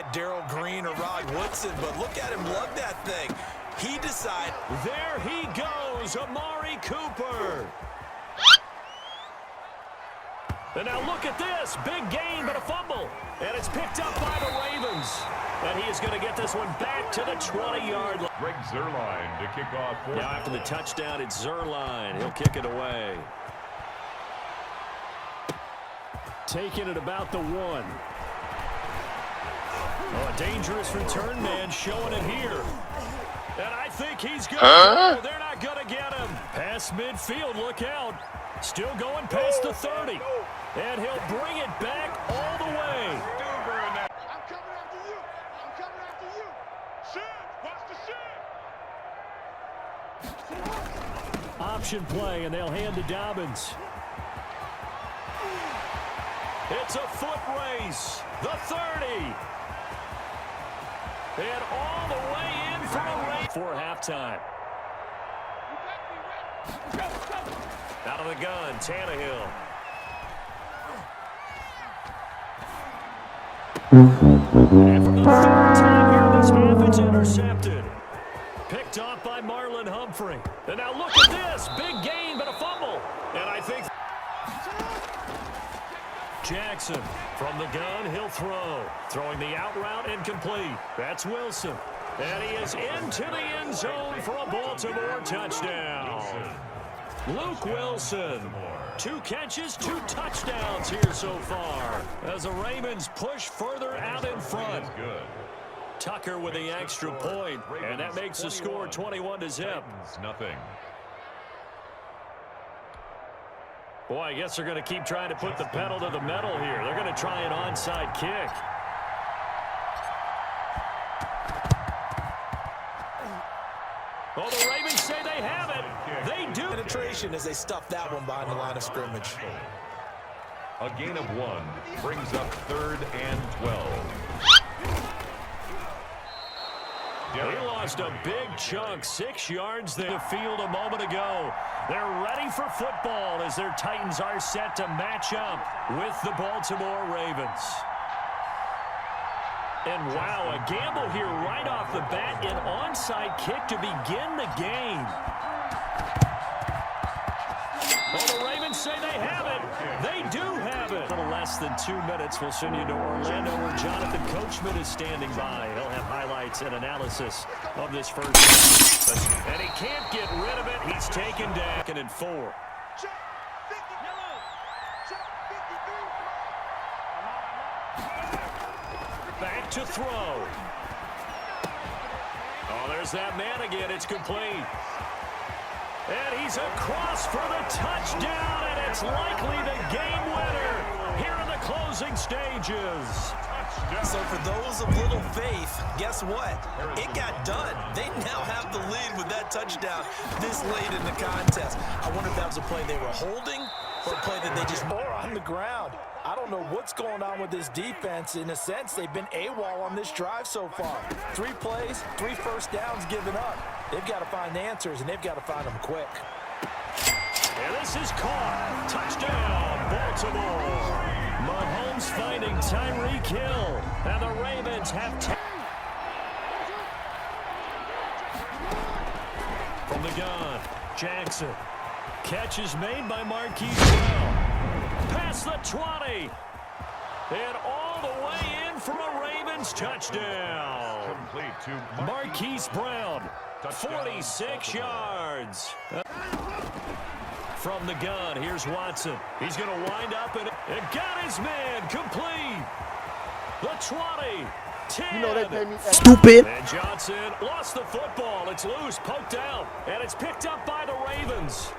at Darryl Green or Rod Woodson, but look at him lug that thing. He decided. There he goes, Amari Cooper. And now look at this. Big gain, but a fumble. And it's picked up by the Ravens. And he is going to get this one back to the 20-yard line. Greg Zuerlein to kick off. Now after the touchdown, it's Zuerlein. He'll kick it away. Taking it about the 1. Oh, a dangerous return man showing it here. And I think he's going to go. They're not going to get him. Past midfield, look out. Still going past the 30. And he'll bring it back all the way. I'm coming after you. I'm coming after you. Shin, watch the shin. Option play, and they'll hand to Dobbins. It's a foot race. The 30. And all the way in for a race for halftime. Out of the gun, Tannehill. And for the third time here this half, it's intercepted. Picked off by Marlon Humphrey. And now look at this. Big gain, but a fumble. And I think Jackson from the gun, he'll throw. Throwing the out route incomplete. That's Wilson. And he is into the end zone for a Baltimore touchdown. Luke Wilson. 2 catches, 2 touchdowns here so far. As the Ravens push further out in front. Tucker with the extra point. And that makes the score 21-0. Nothing. Boy, I guess they're going to keep trying to put the pedal to the metal here. They're going to try an onside kick. Oh, the Ravens say they have it. They do. Penetration as they stuff that one behind the line of scrimmage. A gain of 1 brings up 3rd and 12. He lost a big chunk, 6 yards there to field a moment ago. They're ready for football as their Titans are set to match up with the Baltimore Ravens. And wow, a gamble here right off the bat, an onside kick to begin the game. Well, the Ravens say they have it. They do have it. A little less than 2 minutes. We'll send you to Orlando where Jonathan Coachman is standing by. He'll have highlights and analysis of this first half. And he can't get rid of it. He's taken down. 2nd and 4. Back to throw. Oh, there's that man again. It's complete. And he's across for the touchdown, and it's likely the game winner here in the closing stages. So for those of little faith, guess what? It got done. They now have the lead with that touchdown this late in the contest. I wonder if that was a play they were holding or a play that they just more on the ground. I don't know what's going on with this defense. In a sense, they've been AWOL on this drive so far. 3 plays, 3 first downs given up. They've got to find answers, and they've got to find them quick. And this is caught. Touchdown, Baltimore. Mahomes finding Tyreek Hill. And the Ravens have from the gun, Jackson. Catch is made by Marquise Brown. Past the 20. And all the way in for a Ravens touchdown. Complete to Marquise Brown, 46 yards. From the gun, here's Watson. He's going to wind up and got his man complete. The 20, 10. You know they pay me Stupid. And Johnson lost the football. It's loose, poked out, and it's picked up by the Ravens.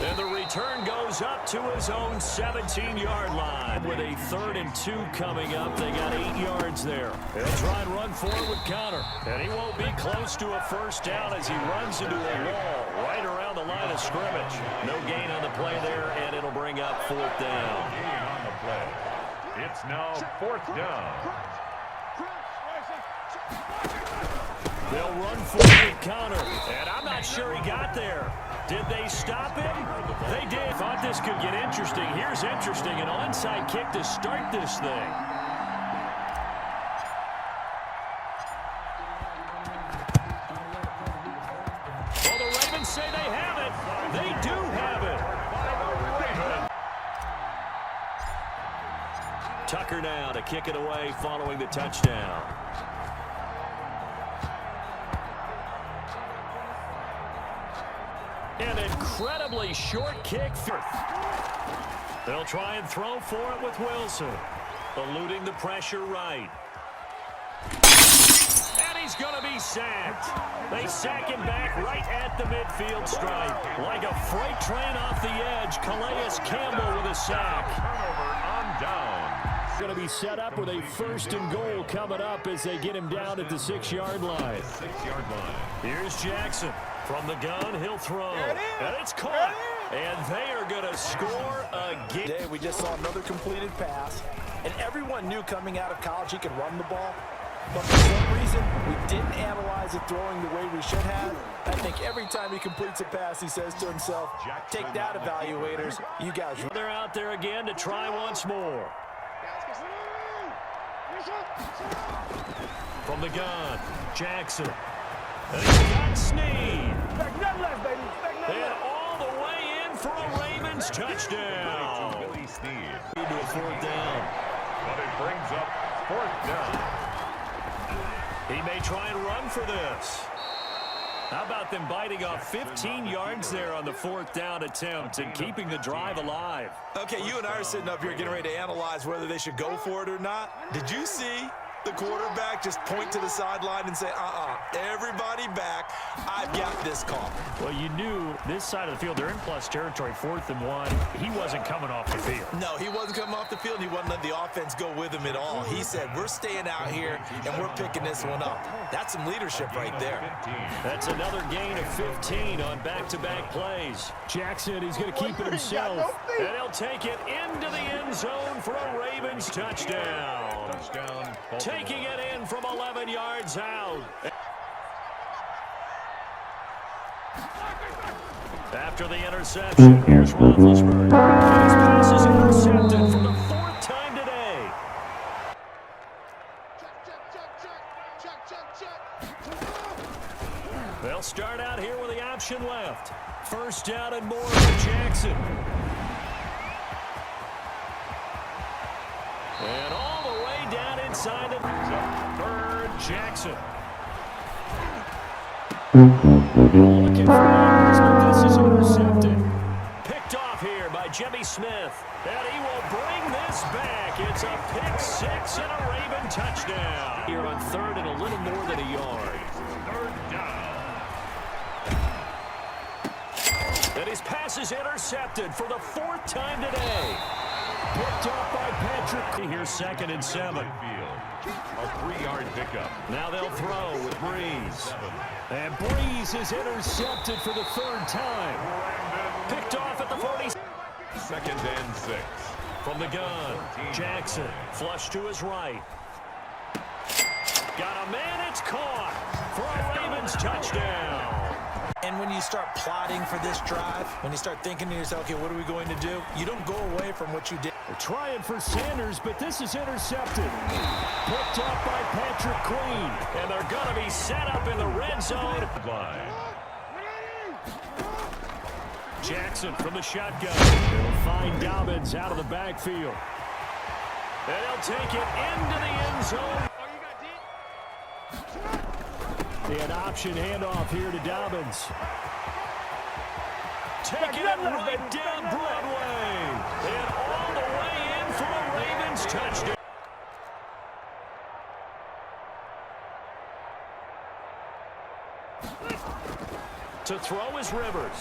And the return goes up to his own 17-yard line. With a 3rd and 2 coming up, they got 8 yards there. They'll try and run forward with Connor. And he won't be close to a first down as he runs into a wall right around the line of scrimmage. No gain on the play there, and it'll bring up 4th down. gain on the play. It's now 4th down. They'll run forward with Connor. And I'm not sure he got there. Did they stop him? They did. Thought this could get interesting. Here's interesting. An onside kick to start this thing. Well, the Ravens say they have it. They do have it. Tucker now to kick it away following the touchdown. An incredibly short kick. They'll try and throw for it with Wilson. Eluding the pressure right. And he's going to be sacked. They sack him back right at the midfield stripe. Like a freight train off the edge, Calais Campbell with a sack. Turnover on down. Going to be set up with a 1st and goal coming up as they get him down at the 6-yard line. 6-yard line. Here's Jackson. From the gun, he'll throw. And it's caught. And they are going to score again. Today we just saw another completed pass. And everyone knew coming out of college he could run the ball. But for some reason, we didn't analyze it throwing the way we should have. I think every time he completes a pass, he says to himself, take that, evaluators. You guys. They're out there again to try once more. From the gun, Jackson. And he's got Snead. And all the way in for a Ravens touchdown. Billy Snead. Into a 4th down. But it brings up 4th down. He may try and run for this. How about them biting off 15 yards there on the 4th down attempt and keeping the drive alive? Okay, you and I are sitting up here getting ready to analyze whether they should go for it or not. Did you see the quarterback just point to the sideline and say, everybody back, I've got this call? Well, you knew this side of the field, they're in plus territory, 4th and 1. He wasn't coming off the field. No, he wasn't coming off the field. He wasn't letting the offense go with him at all. He said, we're staying out here, and we're picking this one up. That's some leadership right there. That's another gain of 15 on back-to-back plays. Jackson, he's going to keep it himself. And he'll take it into the end zone for a Ravens touchdown. Touchdown. Taking it in from 11 yards out. After the interception, here's Roethlisberger. His pass is intercepted for the 4th time today. They'll start out here with the option left. 1st down and more for Jackson. And all the way down inside the 3rd, Jackson. Looking for numbers, but this is intercepted. Picked off here by Jimmy Smith. And he will bring this back. It's a pick 6 and a Raven touchdown. Here on 3rd and a little more than a yard. 3rd down. And his pass is intercepted for the 4th time today. Picked up by Patrick. Here's 2nd and 7. A 3-yard pickup. Now they'll throw with Breeze. And Breeze is intercepted for the 3rd time. Picked off at the 40. 2nd and 6. From the gun, Jackson, flush to his right. Got a man, it's caught for a Ravens touchdown. And when you start plotting for this drive, when you start thinking to yourself, okay, what are we going to do? You don't go away from what you did. They're trying for Sanders, but this is intercepted. Picked up by Patrick Queen. And they're going to be set up in the red zone. Jackson from the shotgun. They'll find Dobbins out of the backfield. And he'll take it into the end zone. An option handoff here to Dobbins. Taking it right down Broadway. And all the way in for a Ravens touchdown. To throw is Rivers.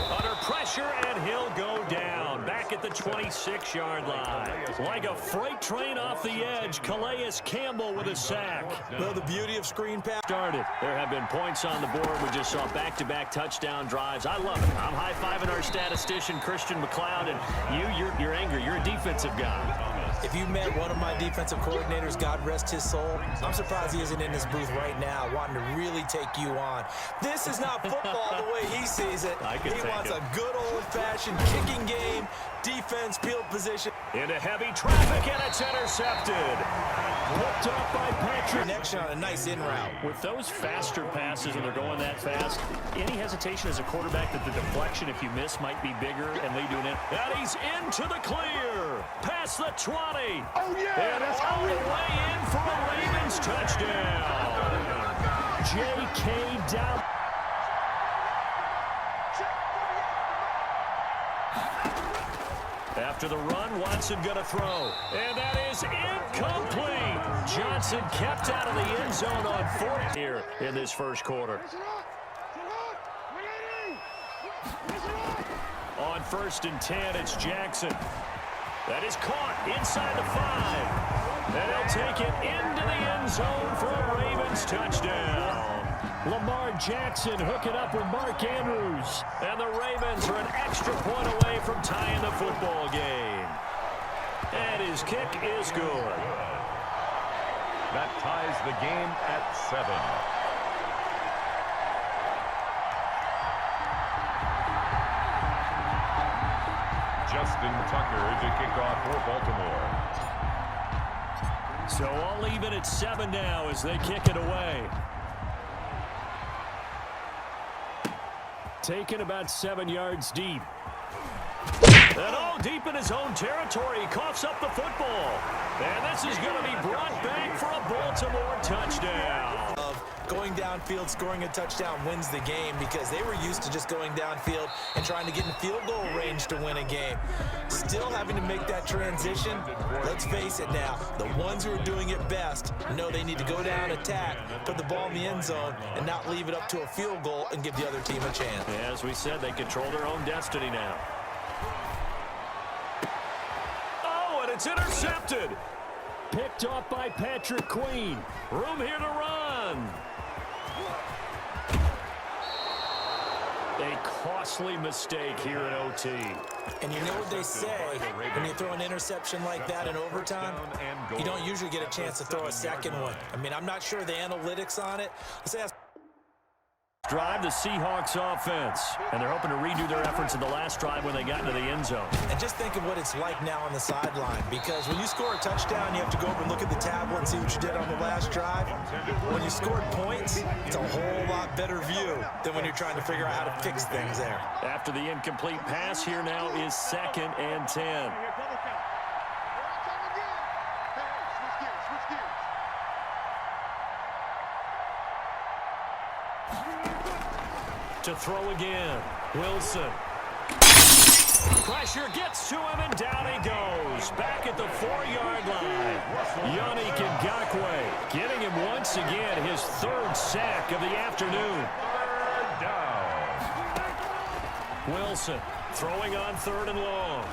Under pressure, and he'll go down. Back at the 26-yard line. Like a freight train off the edge, Calais Campbell with a sack. Well, the beauty of screen pass. Started. There have been points on the board. We just saw back-to-back touchdown drives. I love it. I'm high-fiving our statistician, Christian McLeod, and you're angry. You're a defensive guy. If you met one of my defensive coordinators, God rest his soul, I'm surprised he isn't in this booth right now wanting to really take you on. This is not football the way he sees it. He wants a good old-fashioned kicking game, defense, field position. Into heavy traffic, and it's intercepted. Looked up by Patrick. Connection on a nice in route. With those faster passes, and they're going that fast, any hesitation as a quarterback that the deflection, if you miss, might be bigger and lead to an end. And he's into the clear. Past the 20. Oh, yeah, And that's all how the we way in for a Ravens touchdown. J.K. down. After the run, Watson going to throw. And that is incomplete. Johnson kept out of the end zone on 4th here in this first quarter. On 1st and 10, it's Jackson. That is caught inside the 5. And he'll take it into the end zone for a Ravens touchdown. Lamar Jackson hooking up with Mark Andrews. And the Ravens are an extra point away from tying the football game. And his kick is good. That ties the game at 7. Justin Tucker to kick off for Baltimore. So all even at 7 now as they kick it away. Taken about 7 yards deep. And all deep in his own territory. He coughs up the football. And this is going to be brought back for a Baltimore touchdown. Going downfield, scoring a touchdown wins the game because they were used to just going downfield and trying to get in field goal range to win a game. Still having to make that transition. Let's face it now, the ones who are doing it best know they need to go down, attack, put the ball in the end zone, and not leave it up to a field goal and give the other team a chance. As we said, they control their own destiny now. Oh, and it's intercepted. Picked off by Patrick Queen. Room here to run. A costly mistake here in OT. And you know what they say, when you throw an interception like that in overtime, you don't usually get a chance to throw a second one. I mean, I'm not sure the analytics on it. Let's ask. Drive the Seahawks offense. And they're hoping to redo their efforts in the last drive when they got into the end zone. And just think of what it's like now on the sideline, because when you score a touchdown, you have to go over and look at the tablet and see what you did on the last drive. When you scored points, it's a whole lot better view than when you're trying to figure out how to fix things there. After the incomplete pass, here now is 2nd and 10. To throw again, Wilson. Pressure gets to him, and down he goes. Back at the 4-yard line. Yannick Ngakoue getting him once again his 3rd sack of the afternoon. 3rd down. Wilson throwing on 3rd and long.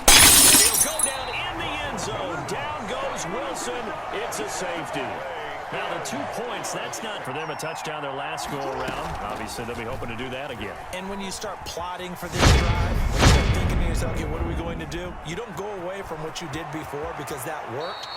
And he'll go down in the end zone. Down goes Wilson. It's a safety. Now, the 2 points, that's not for them a touchdown their last go-around. Obviously, they'll be hoping to do that again. And when you start plotting for this drive, when you start thinking to yourself, okay, what are we going to do? You don't go away from what you did before because that worked.